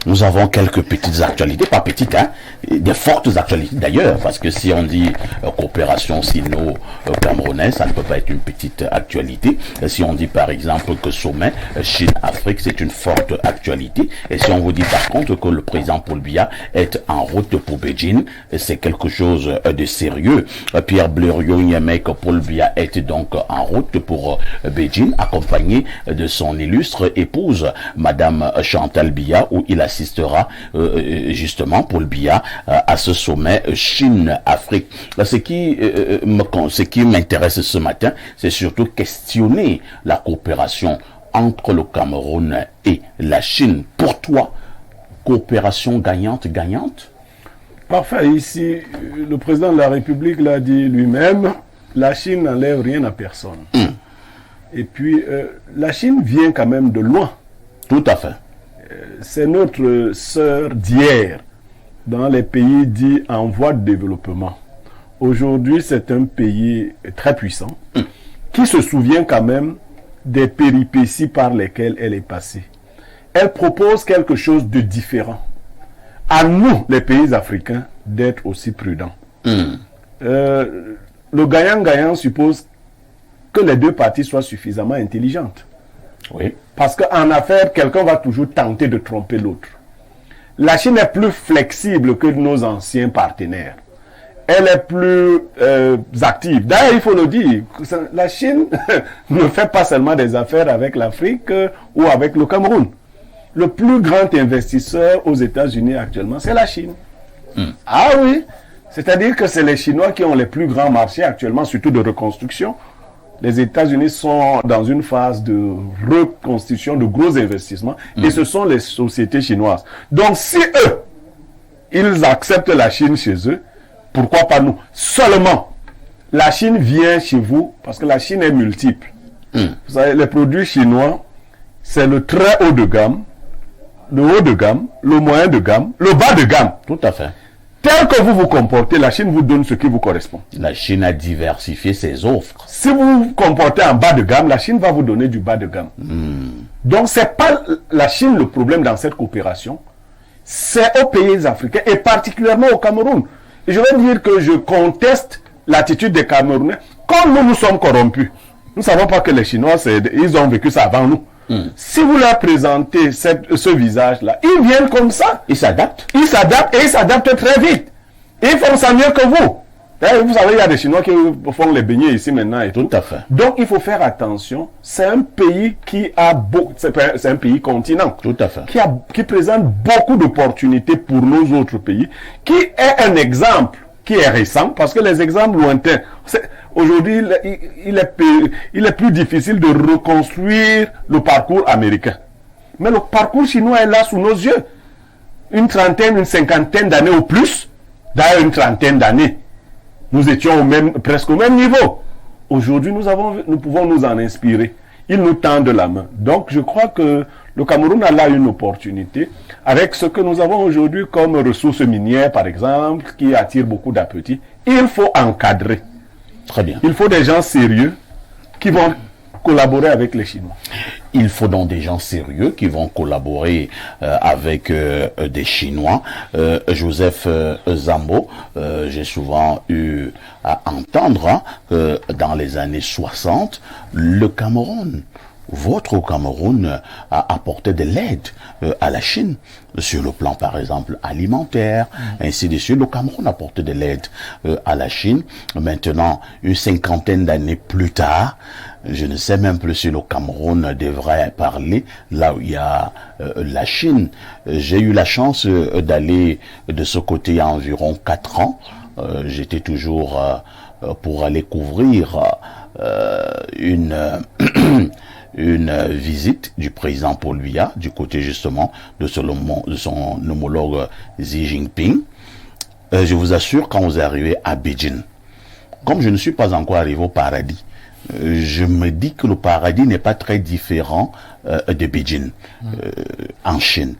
nous avons quelques petites actualités, pas petites, hein, des fortes actualités d'ailleurs, parce que si on dit coopération sino-camerounaise, ça ne peut pas être une petite actualité. Si on dit par exemple que sommet Chine-Afrique, c'est une forte actualité. Et si on vous dit par contre que le président Paul Biya est en route pour Beijing, c'est quelque chose de sérieux. Pierre Blériot-Niamey, que Paul Biya est donc en route pour Beijing, accompagné de son illustre épouse, Madame Chantal Biya, où il assistera justement Paul Biya à ce sommet Chine-Afrique. Ce qui m'intéresse ce matin, c'est surtout questionner la coopération entre le Cameroun et la Chine. Pour toi, coopération gagnante-gagnante? Parfait. Ici, le président de la République l'a dit lui-même, la Chine n'enlève rien à personne. Et puis, la Chine vient quand même de loin. Tout à fait. C'est notre sœur d'hier dans les pays dits en voie de développement. Aujourd'hui, c'est un pays très puissant qui se souvient quand même des péripéties par lesquelles elle est passée. Elle propose quelque chose de différent. À nous, les pays africains, d'être aussi prudents. Le gagnant-gagnant suppose que les deux parties soient suffisamment intelligentes. Oui. Parce qu'en affaires, quelqu'un va toujours tenter de tromper l'autre. La Chine est plus flexible que nos anciens partenaires. Elle est plus active. D'ailleurs, il faut le dire, la Chine ne fait pas seulement des affaires avec l'Afrique ou avec le Cameroun. Le plus grand investisseur aux États-Unis actuellement, c'est la Chine. Ah oui, c'est-à-dire que c'est les Chinois qui ont les plus grands marchés actuellement, surtout de reconstruction. Les États-Unis sont dans une phase de reconstruction, de gros investissements, et ce sont les sociétés chinoises. Donc, si eux, ils acceptent la Chine chez eux, pourquoi pas nous? Seulement, la Chine vient chez vous, parce que la Chine est multiple. Vous savez, les produits chinois, c'est le très haut de gamme, le haut de gamme, le moyen de gamme, le bas de gamme. Tout à fait. Tel que vous vous comportez, la Chine vous donne ce qui vous correspond. La Chine a diversifié ses offres. Si vous vous comportez en bas de gamme, la Chine va vous donner du bas de gamme. Donc, c'est pas la Chine le problème dans cette coopération. C'est aux pays africains et particulièrement au Cameroun. Et je veux dire que je conteste l'attitude des Camerounais. Comme nous sommes corrompus, nous ne savons pas que les Chinois, ils ont vécu ça avant nous. Si vous leur présentez ce visage-là, ils viennent comme ça. Ils s'adaptent. Ils s'adaptent et ils s'adaptent très vite. Ils font ça mieux que vous. Et vous savez, il y a des Chinois qui font les beignets ici maintenant et tout. Tout à fait. Donc, il faut faire attention. C'est un pays qui a beaucoup, c'est un pays continent. Tout à fait. Qui présente beaucoup d'opportunités pour nos autres pays, qui est un exemple qui est récent, parce que les exemples lointains, aujourd'hui, il est plus difficile de reconstruire le parcours américain. Mais le parcours chinois est là sous nos yeux. Une trentaine, une cinquantaine d'années au plus, d'ailleurs une trentaine d'années, nous étions presque au même niveau. Aujourd'hui, nous pouvons nous en inspirer. Ils nous tendent la main. Donc, je crois que le Cameroun a là une opportunité avec ce que nous avons aujourd'hui comme ressources minières, par exemple, qui attirent beaucoup d'appétit. Il faut encadrer. Très bien. Il faut des gens sérieux qui vont collaborer avec les Chinois. Il faut donc des gens sérieux qui vont collaborer avec des Chinois. Joseph Zambo, j'ai souvent eu à entendre que dans les années 60, le Cameroun, votre Cameroun a apporté de l'aide à la Chine sur le plan par exemple alimentaire, ainsi de suite. Le Cameroun a apporté de l'aide à la Chine. Maintenant, une cinquantaine d'années plus tard, je ne sais même plus si le Cameroun devrait parler là où il y a la Chine. J'ai eu la chance d'aller de ce côté il y a environ 4 ans. J'étais toujours pour aller couvrir une visite du président Paul Biya du côté justement de son homologue Xi Jinping. Je vous assure, quand vous arrivez à Beijing, comme je ne suis pas encore arrivé au paradis, je me dis que le paradis n'est pas très différent de Beijing en Chine.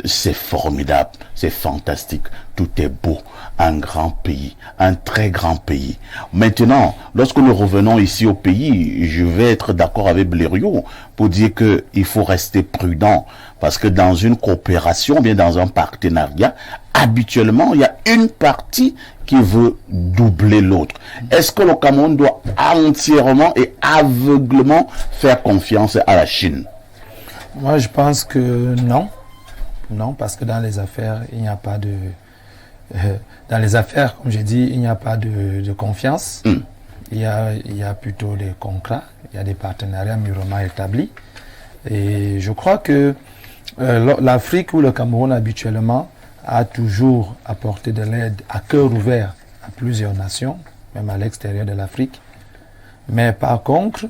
c'est formidable, c'est fantastique, tout est beau, un grand pays, un très grand pays. Maintenant, lorsque nous revenons ici au pays, je vais être d'accord avec Blériot pour dire que il faut rester prudent, parce que dans une coopération, bien dans un partenariat, habituellement, il y a une partie qui veut doubler l'autre. Est-ce que le Cameroun doit entièrement et aveuglement faire confiance à la Chine? Moi, je pense que non. Non, parce que dans les affaires, il n'y a pas de... dans les affaires, comme j'ai dit, il n'y a pas de confiance. Il y a plutôt des contrats, il y a des partenariats mûrement établis. Et je crois que l'Afrique ou le Cameroun habituellement a toujours apporté de l'aide à cœur ouvert à plusieurs nations, même à l'extérieur de l'Afrique. Mais par contre,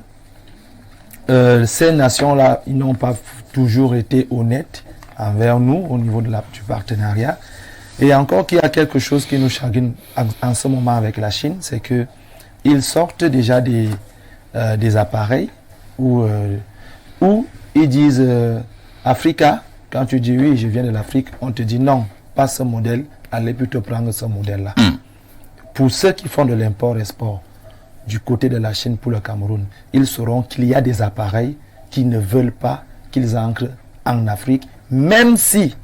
ces nations-là, ils n'ont pas toujours été honnêtes envers nous au niveau du partenariat. Et encore qu'il y a quelque chose qui nous chagrine en ce moment avec la Chine, c'est que ils sortent déjà des appareils où ils disent Africa, quand tu dis oui, je viens de l'Afrique, on te dit non, pas ce modèle, allez plutôt prendre ce modèle-là. Pour ceux qui font de l'import-export du côté de la Chine pour le Cameroun, ils sauront qu'il y a des appareils qui ne veulent pas qu'ils ancrent en Afrique, même si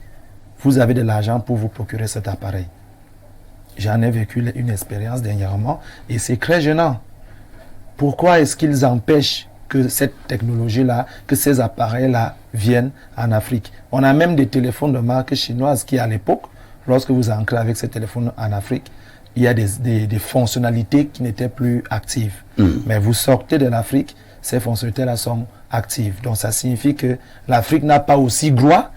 vous avez de l'argent pour vous procurer cet appareil. J'en ai vécu une expérience dernièrement et c'est très gênant. Pourquoi est-ce qu'ils empêchent que cette technologie-là, que ces appareils-là viennent en Afrique? On a même des téléphones de marque chinoise qui, à l'époque, lorsque vous ancrez avec ces téléphones en Afrique, il y a des fonctionnalités qui n'étaient plus actives. Mais vous sortez de l'Afrique, ces fonctionnalités-là sont actives. Donc ça signifie que l'Afrique n'a pas aussi droit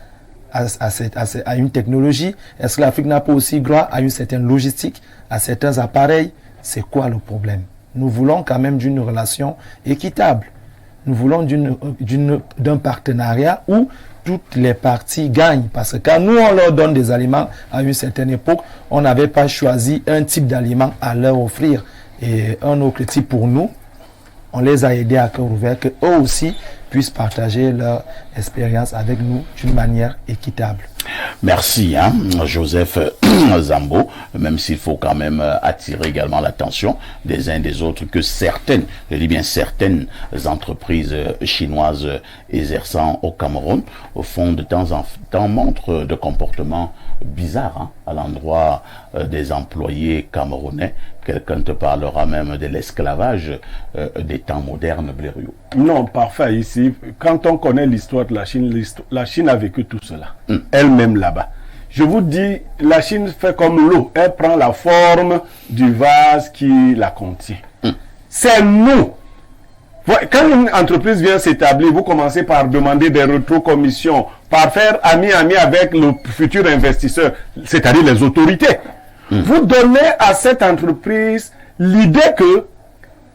à une technologie. Est-ce que l'Afrique n'a pas aussi droit à une certaine logistique, à certains appareils? C'est quoi le problème? Nous voulons quand même d'une relation équitable. Nous voulons d'un partenariat où toutes les parties gagnent. Parce que quand nous, on leur donne des aliments à une certaine époque, on n'avait pas choisi un type d'aliment à leur offrir et un autre type pour nous. On les a aidés à cœur ouvert, qu'eux aussi puissent partager leur expérience avec nous d'une manière équitable. Merci, Joseph Zambo, même s'il faut quand même attirer également l'attention des uns des autres que certaines, je dis bien certaines entreprises chinoises exerçant au Cameroun, au fond de temps en temps montrent de comportements bizarres à l'endroit des employés camerounais. Quelqu'un te parlera même de l'esclavage des temps modernes, Blériot. Non, parfait. Ici, quand on connaît l'histoire de la Chine a vécu tout cela. Elle-même là-bas. Je vous dis, la Chine fait comme l'eau. Elle prend la forme du vase qui la contient. C'est nous. Quand une entreprise vient s'établir, vous commencez par demander des rétrocommissions, par faire ami-ami avec le futur investisseur, c'est-à-dire les autorités. Vous donnez à cette entreprise l'idée que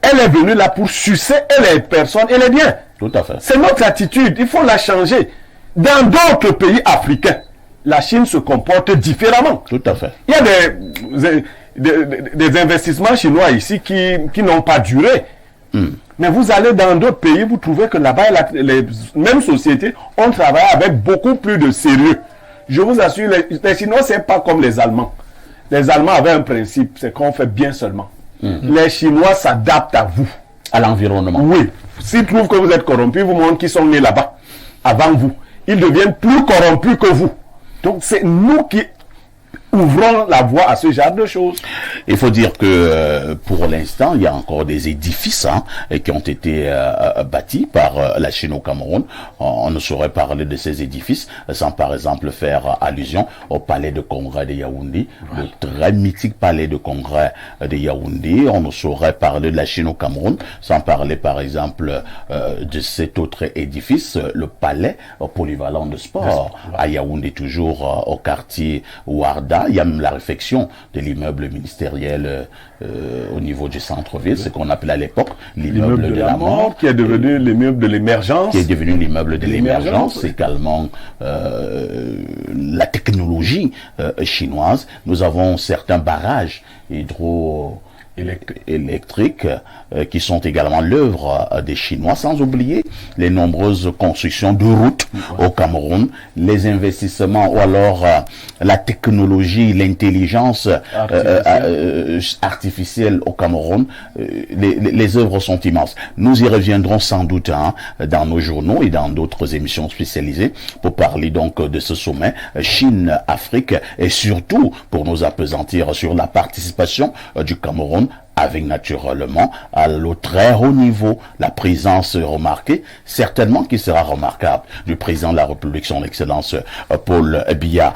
elle est venue là pour sucer les personnes et les biens. Tout à fait. C'est notre attitude, il faut la changer. Dans d'autres pays africains, la Chine se comporte différemment. Tout à fait. Il y a des investissements chinois ici qui n'ont pas duré. Mais vous allez dans d'autres pays, vous trouvez que là-bas, les mêmes sociétés ont travaillé avec beaucoup plus de sérieux. Je vous assure, les Chinois, c'est pas comme les Allemands. Les Allemands avaient un principe, c'est qu'on fait bien seulement. Les Chinois s'adaptent à vous. À l'environnement. Oui. S'ils trouvent que vous êtes corrompu, vous montrent qu'ils sont nés là-bas, avant vous. Ils deviennent plus corrompus que vous. Donc c'est nous qui ouvrons la voie à ce genre de choses. Il faut dire que pour l'instant, il y a encore des édifices qui ont été bâtis par la Chine au Cameroun. On ne saurait parler de ces édifices sans par exemple faire allusion au palais de congrès de Yaoundé, le très mythique palais de congrès de Yaoundé. On ne saurait parler de la Chine au Cameroun sans parler par exemple de cet autre édifice, le palais polyvalent de sport à Yaoundé, toujours au quartier Ouarda. Il y a même la réfection de l'immeuble ministériel au niveau du centre-ville, ce qu'on appelait à l'époque l'immeuble de la mort, qui est devenu l'immeuble de l'émergence. Qui est devenu l'immeuble de l'émergence, également la technologie chinoise. Nous avons certains barrages électriques qui sont également l'œuvre des Chinois, sans oublier les nombreuses constructions de routes au Cameroun, les investissements ou alors la technologie, l'intelligence artificielle au Cameroun. Les œuvres sont immenses. Nous y reviendrons sans doute dans nos journaux et dans d'autres émissions spécialisées pour parler donc de ce sommet Chine-Afrique et surtout pour nous appesantir sur la participation du Cameroun avec naturellement à le très haut niveau la présence remarquée, certainement qui sera remarquable, du président de la République, son Excellence Paul Biya.